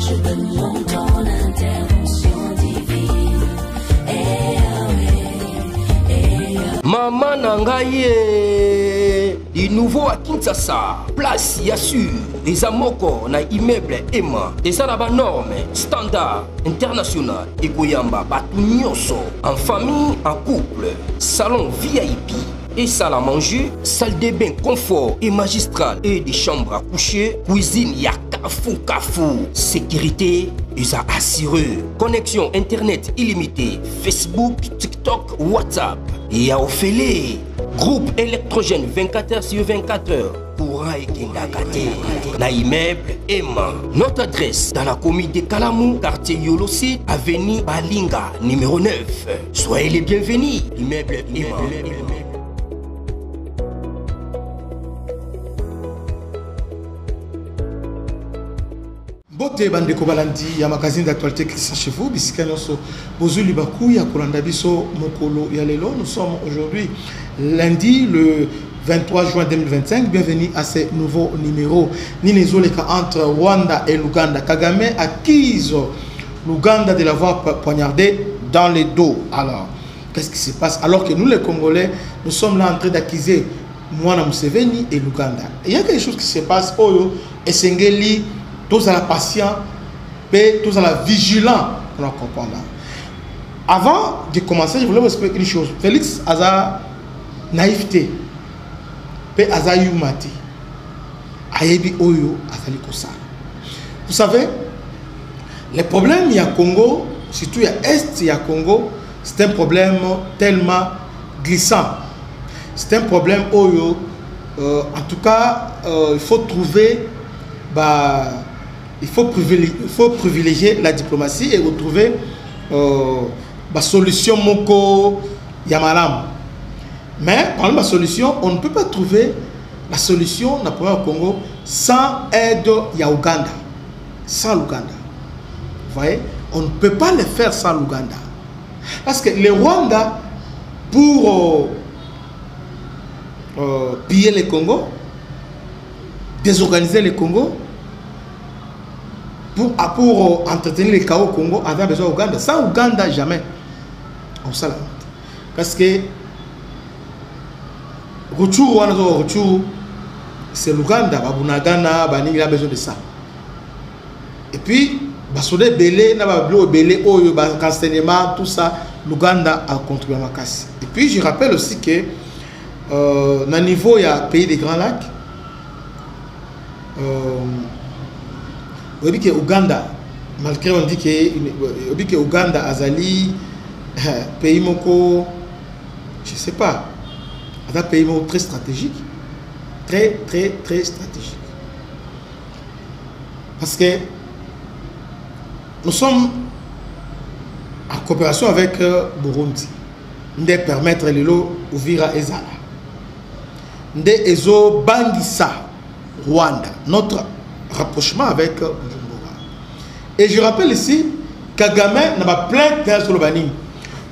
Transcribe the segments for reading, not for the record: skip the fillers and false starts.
Je demande ton intervention divine. Maman Nangaye, du nouveau à Kinshasa, place Yassur, des amoko na immeuble Emma, des arabes normes, standard, international, et Goyamba, Batunyoso, en famille, en couple, salon VIP. Et salle à manger, salle de bain confort et magistral et des chambres à coucher, cuisine ya kafou, sécurité ils a assuré, connexion internet illimité, Facebook, TikTok, WhatsApp et à Ophélie, groupe électrogène 24h/24h. Courant et Kindakate, na immeuble Emma. Notre adresse dans la commune de Kalamou, quartier Yolosi, avenue Balinga, numéro 9. Soyez les bienvenus, immeuble Emma. Bote bande kobalandi ya magazine d'actualité qui sont chez vous bisika nyonso bozuli baku ya kolanda biso mokolo ya lelo. Nous sommes aujourd'hui lundi le 23 juin 2025. Bienvenue à ce nouveau numéro. Ninezoleka entre Rwanda et l'Ouganda. Kagame accuse l'Ouganda de l'avoir poignardé dans les dos. Alors, qu'est-ce qui se passe? Alors que nous les Congolais, nous sommes là en train d'accuser Mwana Museveni et l'Ouganda. Il y a quelque chose qui se passe. Oyo et Sengeli. Tous à la patient, tous à la vigilant pour comprendre. Avant de commencer, je voulais vous expliquer une chose. Félix a sa naïveté, pe a sa humilité. Ayebi oyo azali kosa. Vous savez, les problèmes il y a Congo, surtout il y a Est, il y a Congo, c'est un problème tellement glissant. C'est un problème oyo, en tout cas, il faut trouver. Il faut privilégier la diplomatie et retrouver la solution moko yamalam. Mais par la solution, on ne peut pas trouver la solution dans le problème au Congo sans aide ya Ouganda. Sans l'Ouganda. Vous voyez, on ne peut pas le faire sans l'Ouganda. Parce que le Rwanda, pour piller le Congo, désorganiser le Congo, pour entretenir les chaos au Congo, avait besoin d'Ouganda. Sans Ouganda, jamais. On s'en lamente. Parce que c'est l'Ouganda, Babunagana, il a besoin de ça. Et puis, Basode Belé, Nabablo Belé, Oyo, Kansenement, tout ça, l'Ouganda a contribué à ma casse. Et puis, je rappelle aussi que, dans le niveau, il y a pays des Grands Lacs. Que Ouganda, malgré on dit que Ouganda Azali pays moko, je sais pas, un pays moko très stratégique, très stratégique, parce que nous sommes en coopération avec Burundi, de permettre les lots Uvira Ezala, de Ezo Bangissa Rwanda, notre rapprochement avec Bujumbura. Et je rappelle ici, Kagame n'a pas plein de sur le banning.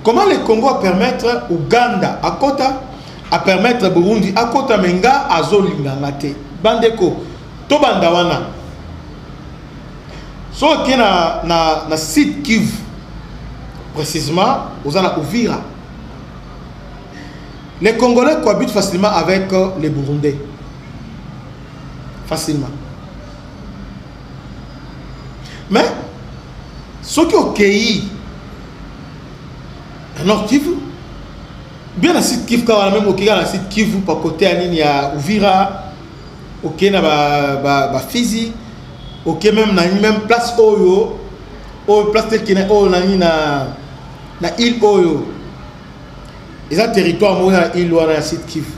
Comment le Congo a permettre Ouganda à Kota, à permettre Burundi à Kota Menga à Zolinga Ngate, Bandeko, Tobandawana. So qui na site Kivu, précisément, aux Ana Uvira. Les Congolais cohabitent facilement avec les Burundais. Facilement. Mais ceux qui ont cueilli un Nord Kivu, bien la site Kivu, quand même au la site Kivu, par côté à Nini, à Uvira, ok, na ba Fizi, ok, même na même place Oyo, place telle qui na Oyo, na île Oyo, ils ont territoire, moi, na île ou na site Kivu.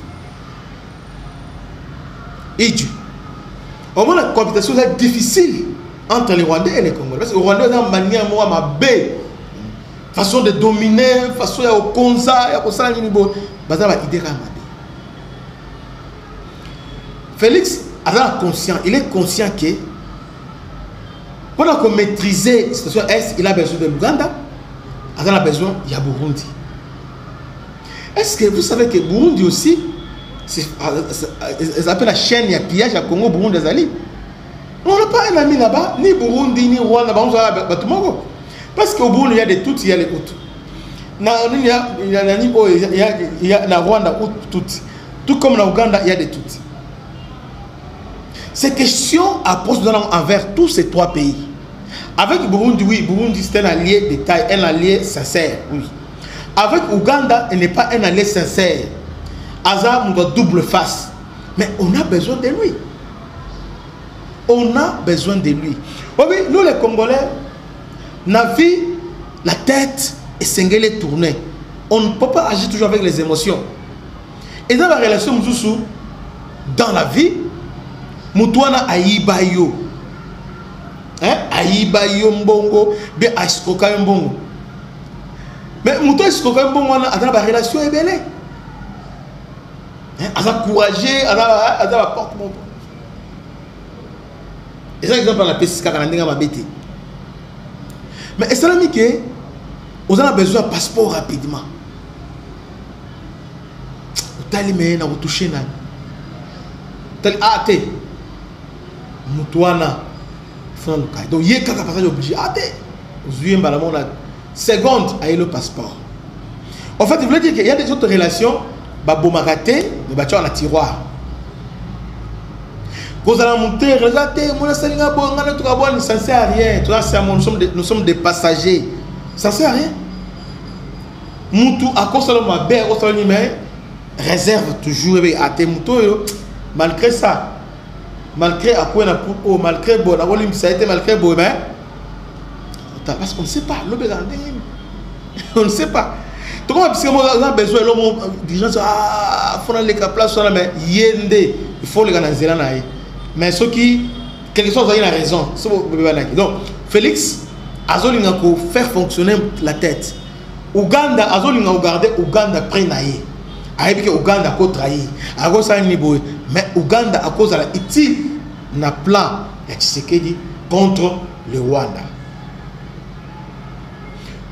Et du. Au moins, la cohabitation est difficile entre les Rwandais et les Congolais. Parce que les Rwandais ont une manière de façon de dominer, façon de konza, Félix il est conscient que pour maîtriser la situation Est, il a besoin de l'Ouganda, il a besoin de Burundi. Est-ce que vous savez que Burundi aussi, ça s'appelle la chaîne, il y a pillage à Congo, Burundi, Azali. On n'a pas un ami là-bas, ni Burundi, ni Rwanda, parce qu'au Burundi, il y a des toutes, il y a les Hutus. Il y a na Rwanda, toutes. Tout comme en Ouganda, il y a des toutes. Ces questions à poser envers tous ces trois pays. Avec Burundi, oui, Burundi c'est un allié de taille, un allié sincère, oui. Avec Ouganda, il n'est pas un allié sincère. Azar, on doit double face. Mais on a besoin de lui. On a besoin de lui. Oui, nous les Congolais, on a vu la tête et s'engueuler tourner. On ne peut pas agir toujours avec les émotions. Et dans la relation, dans la vie, Moutouana aïbayo. Aïbayo mbongo, be aïskoka mbongo. Mais Moutou aïskoka mbongo, dans la relation est belle. Elle a courageux, elle a porte mon. Et ça, exemple, la pesca, mais est-ce que vous avez besoin d'un passeport rapidement? Vous allez me toucher. Ah, t'es. Moutouana. Donc, il y a quelqu'un qui est obligé. Ah, t'es. Vous avez une seconde à le passeport. En fait, il voulait dire qu'il y a des autres relations. Babomagate, mais tu as un tiroir. Quand on a monté, regardez, nous ça ne sert à rien. Nous sommes des passagers. Ça ne sert à rien. Moutou, à cause de ma belle, réserve toujours à tes moutons. Malgré ça, malgré à quoi on a malgré bon, ça a été malgré bon, parce qu'on ne sait pas. On ne sait pas. Donc, parce qu'on a besoin de gens ah, il faut aller à la place, mais il faut les gars dans Zélana. Mais ceux qui, quelque chose, ils ont raison. Donc, Félix, Azolinga ko faire fonctionner la tête. Ouganda, Azolinga ko garder Ouganda près naïe. Aïe que Ouganda ko trahi. À cause ça niveau, mais Ouganda à cause de la utile na plan ya Tshisekedi contre le Rwanda.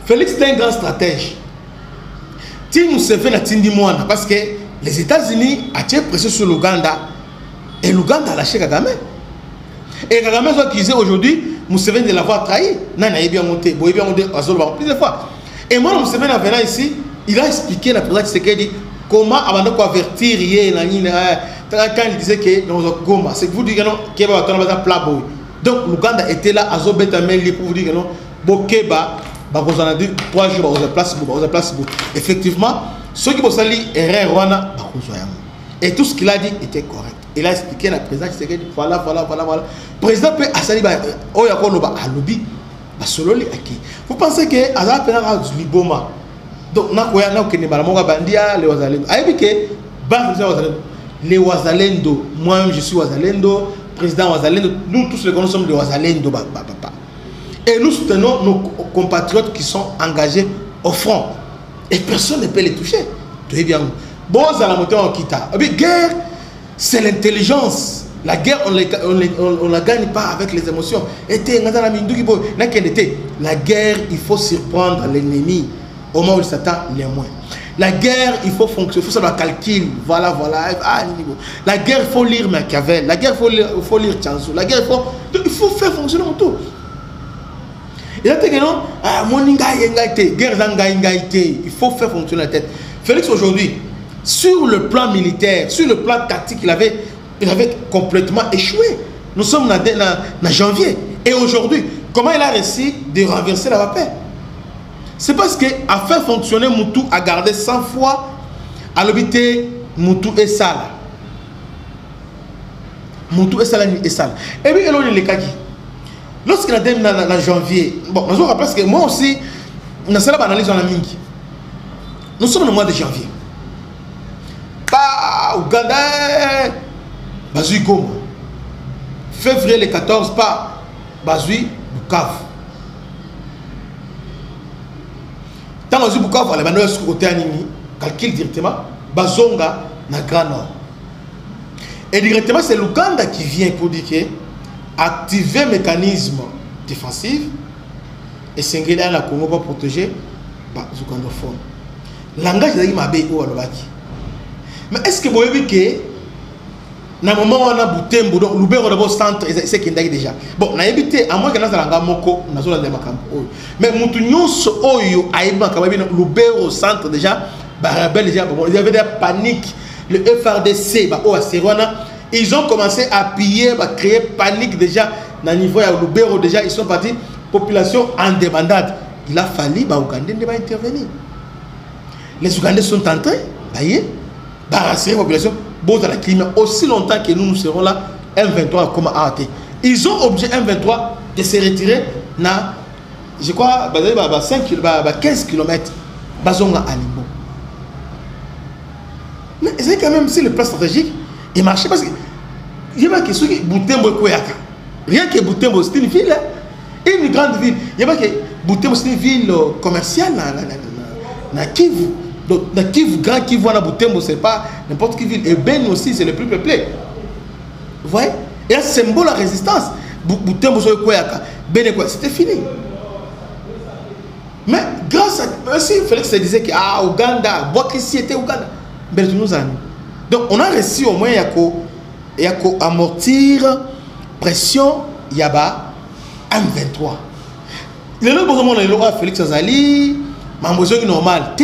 Félix est un grand stratège. Tim Museveni a tindi mwana parce que les États-Unis ont tiré pression sur l'Ouganda et l'Ouganda a lâché Kagame. Et Kagame a accusé aujourd'hui Museveni de l'avoir trahi. Nana est bien monté, Boye bien monté plusieurs fois. Et moi, Museveni en venant ici, il a expliqué à la présidente Tshisekedi comment avant de avertir hier quand il disait que dans Goma, c'est que vous dites que non, qu'il va attendre un plat boy. Donc l'Ouganda était là à Zobetameli pour vous dire que non, Bokeba. Vous en avez dit 3 jours, vous avez place. Effectivement, ceux qui ont sali erreur, et tout ce qu'il a dit était correct. Il a expliqué à la présidente, voilà. Le président peut asali vous pensez que Azar Penara Liboma, donc les Ouazalendo, moi-même je suis Ouazalendo, président Ouazalendo, nous tous les sommes des Ouazalendo. Et nous soutenons nos compatriotes qui sont engagés au front. Et personne ne peut les toucher. Très bien. Bon, à la montée en Kita. Guerre, c'est l'intelligence. La guerre, on ne la gagne pas avec les émotions. La guerre, il faut surprendre l'ennemi au moment où il s'attend les moins. La guerre, il faut fonctionner, il faut savoir calcul. Voilà. La guerre, il faut lire Machiavel. La guerre, il faut lire Chansu. La guerre, il faut faire fonctionner tout. Il a dit que non, il faut faire fonctionner la tête. Félix aujourd'hui, sur le plan militaire, sur le plan tactique, il avait complètement échoué. Nous sommes en janvier. Et aujourd'hui, comment il a réussi de renverser la paix? C'est parce qu'à faire fonctionner Moutou, à garder 100 fois, à l'habiter Moutou et Sal. Moutou et Sal et Sal. Et puis, il y a les cas. Lorsqu'il a été en janvier, bon, parce que moi aussi, nous sommes analyse en Amingi. Nous sommes le mois de janvier. Pas Ouganda, Bazui Goma. Février le 14, pas Bazui Bukavu. Tant Bazui Bukavu, les bandits sont côté Animi, calcule directement, Bazonga, na Grand Nord. Et directement, c'est l'Ouganda qui vient pour dire que activer un mécanisme défensif et singulier la Congo pour protéger les Ougandophones. Langage de Mabé ou Alobaki. Mais est-ce que vous voyez que na moment on a Butembo donc Lubero d'abord centre c'est qui est déjà bon na évité à moins que na zalanga moko na zola de makambo mais mutu nyonso oyo aïba kababi Lubero centre déjà barabel déjà bon il y avait des paniques le FRDC bah au Serwana ils ont commencé à piller à créer panique déjà na niveau ya Lubero déjà ils sont partis population en débandade il a fallu bah Ougandais ne va intervenir les Ougandais sont en train voyez bah rassurer la population bon dans la climat aussi longtemps que nous serons là M23 comme arrêté ils ont obligé M23 de se retirer na je crois 5 km 15 km bazonga Alimbo mais c'est quand même si le plan stratégique il marchait parce que il y a que ceux qui Butembo Koyaka rien que Butembo c'est une ville une grande ville il y a que Butembo c'est une ville commerciale na Kivu. Donc, dans Kivu, grand Kivu, à Butembo, c'est pas n'importe quelle ville. Et Ben aussi, c'est le plus peuplé. Vous voyez? Et un symbole de résistance. Butembo, c'était fini. Mais grâce à. Aussi, Félix se disait que ah, Ouganda, Boakissi était Ouganda. Ben, nous avons. Donc, on a réussi au moins à amortir pression Yaba M23. Il est là pour le moment, Félix Azali, ma besoin normal.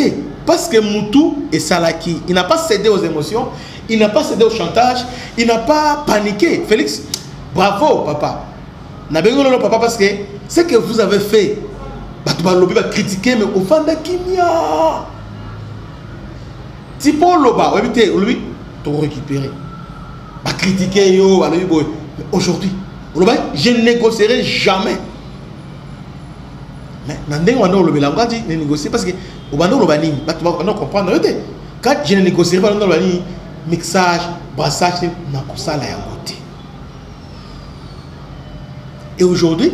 Parce que Moutou et Salaki, il n'a pas cédé aux émotions, il n'a pas cédé au chantage, il n'a pas paniqué. Félix, bravo papa. N'a pas besoin de papa parce que ce que vous avez fait, tu vas critiquer, mais au fond de Kimia. Si pour Loba, lui, tu vas récupérer. Va critiquer, yo, mais aujourd'hui, je ne négocierai jamais. Mais on a dit négocier parce que au bando lobani on comprendre quand je ne négocierai pas dans le mixage brassage na kosala ya côté et aujourd'hui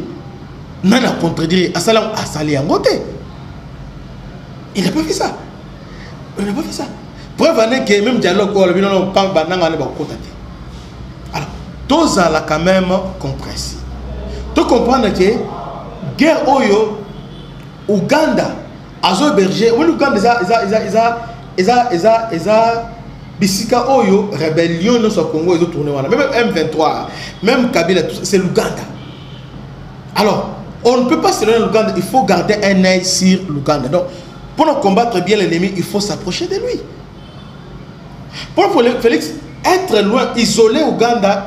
nana contredire asala asali ya côté il n'a pas fait ça il n'a pas fait ça preuve est que même dialogue ou non pas bananga ne ba contacter alors tous à la quand même compréhensible tu comprendre que guerre oyo Ouganda, Azo Berger, Ouganda, Bisika Oyo, rébellion dans son Congo, ils ont tourné. Même M23, même Kabila, c'est l'Ouganda. Alors, on ne peut pas se donner l'Ouganda, il faut garder un œil sur l'Ouganda. Donc, pour nous combattre bien l'ennemi, il faut s'approcher de lui. Pour Félix, être loin, isoler Ouganda,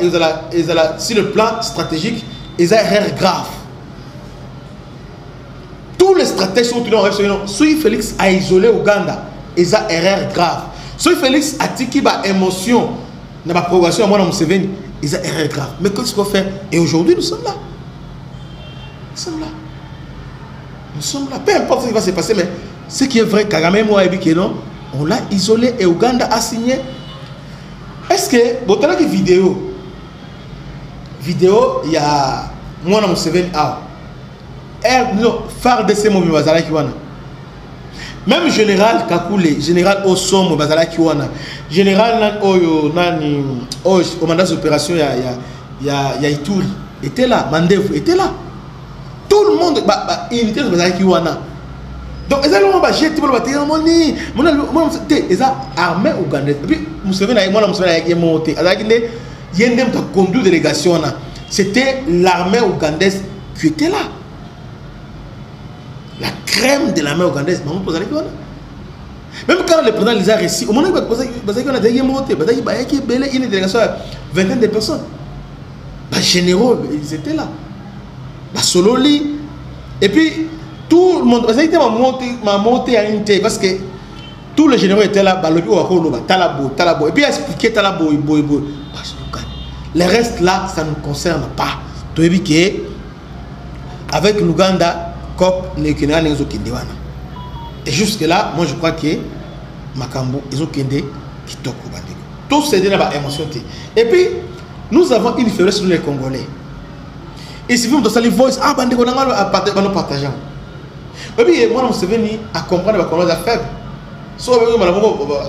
sur le plan stratégique, ils ont erreur grave. Tous les stratèges sont tenus en réflexion. Si Félix a isolé Ouganda, ils ont erreur grave. Si Félix a tiki ba émotion, dans ma progression à moi dans Museveni, ils ont erreur grave. Mais qu'est-ce qu'on fait? Et aujourd'hui, nous sommes là. Nous sommes là. Nous sommes là. Peu importe ce qui va se passer, mais ce qui est vrai, Kagame moi et non, on l'a isolé et Ouganda a signé. Est-ce que, bon, tu as une vidéo, il y a moi dans Museveni, phare de ces mots, même général Kakule, général Osom, général au mandat d'opération, il y a Ituri, était là, Mandevu était là. Tout le monde, il était là. Donc, ils ont jeté le bâtiment, ils ont armé Ougandais. Et puis, il y a une conduite délégation. C'était l'armée ougandaise qui était là. La crème de l'armée ougandaise. Même quand le président les a réussi, au moment où il a dit une délégation de vingtaine de personnes. Les généraux, ils étaient là. La Sololi. Et puis, tout le monde, m'a monté à une tête parce que tous les généraux étaient là. Et puis, il a expliqué Talabo. Le reste là, ça ne nous concerne pas. Tu vois que avec l'Ouganda, et jusque là, moi je crois que Makambo, ils ont kende Kitoko Bandeko. Tout c'est de la émotion. Et puis, nous avons une faiblesse sur les Congolais. Et si vous me donnez les voix, ah, Bandeko, nous partageons. Et puis, moi, je suis venu à comprendre que les Congolais sont faibles.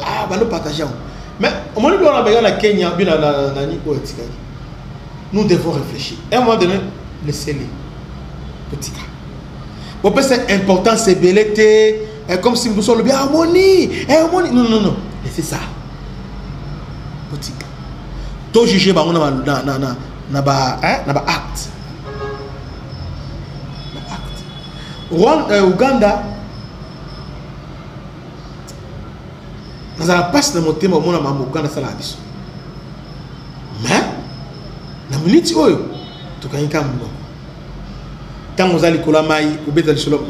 Ah, nous partageons. Mais au moment où on a besoin de Kenya, nous devons réfléchir. Et à un moment donné, laissez-les. Petit cas. C'est important, c'est belleté, comme si nous sommes bien harmonie. Non. Laissez ça. Petit cas. to juger bango na ba acte. Uganda nazala passe na motema omona mama Uganda sala biso mais na minute oyo tukanyika mboko tango ozali kola mai obeta lisolo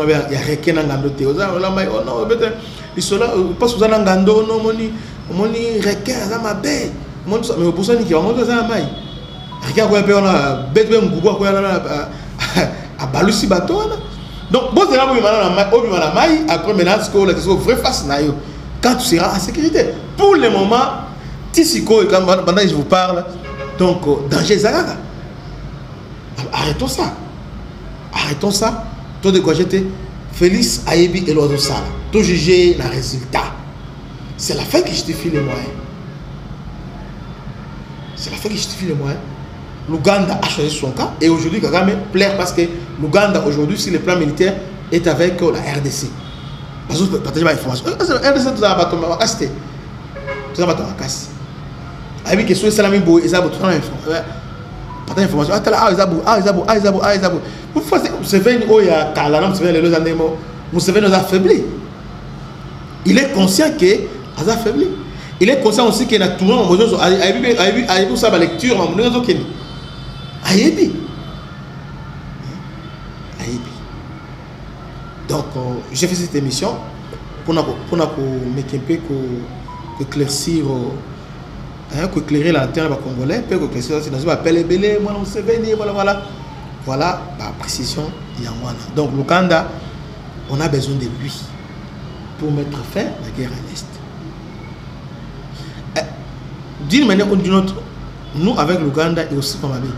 ya reke na ngando te ozali la mai oh non obeta lisolo parce que ozana ngando no moni reke za mabe moni mais obosani ki wango za mai reke ko pe ona betwe mgugo ko yana a balusi bato wana. Donc bon c'est là na mai après maintenant ce que la question vrai face na yo quand tu seras en sécurité. Pour le moment Tisiko pendant que je vous parle donc danger zagaga. Arrêtons ça. Arrêtons ça. Tout de quoi j'étais Félix Ayebi et l'oiseau sale. Tout juger le résultat. C'est la fin qui justifie les moyens. C'est la fin qui justifie les moyens. L'Ouganda a choisi son cas et aujourd'hui Kagame plaire parce que l'Ouganda aujourd'hui sur le plan militaire est avec la RDC. Parce que partager l'information. La RDC tout ça va tomber à casser. Tout ça va tomber à casser. Avec que soit salami bo et ça va tout partager l'information. Ah Isabu. Vous faites Museveni oh ya kala na Museveni les andemo. Museveni nous a affaibli. Il est conscient que a affaibli. Il est conscient aussi qu'il a tourné en mode Ayebi ça la lecture en mode Kenya. Ayebi. Donc, j'ai fait cette émission pour éclaircir, éclairer la lanterne congolais, pour éclaircir voilà la précision Yangwana. Donc, l'Ouganda, on a besoin de lui pour mettre fin à la guerre à l'Est. D'une manière ou d'une autre, nous, avec l'Ouganda et aussi comme ami,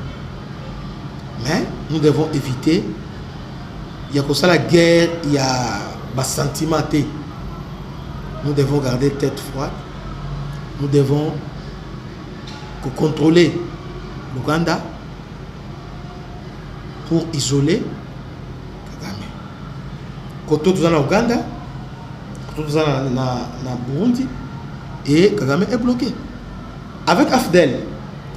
mais nous devons éviter. Il y a comme ça la guerre, il y a des sentiments. Nous devons garder tête froide. Nous devons contrôler l'Ouganda pour isoler Kagame. Quand tout en Ouganda, quand tout en Burundi, et Kagame est bloqué. Avec Afdel,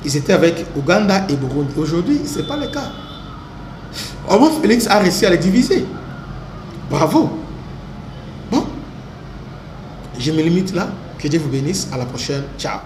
ils étaient avec Ouganda et Burundi. Aujourd'hui, ce n'est pas le cas. Au moins, Félix a réussi à les diviser. Bravo. Bon, je me limite là. Que Dieu vous bénisse. À la prochaine. Ciao.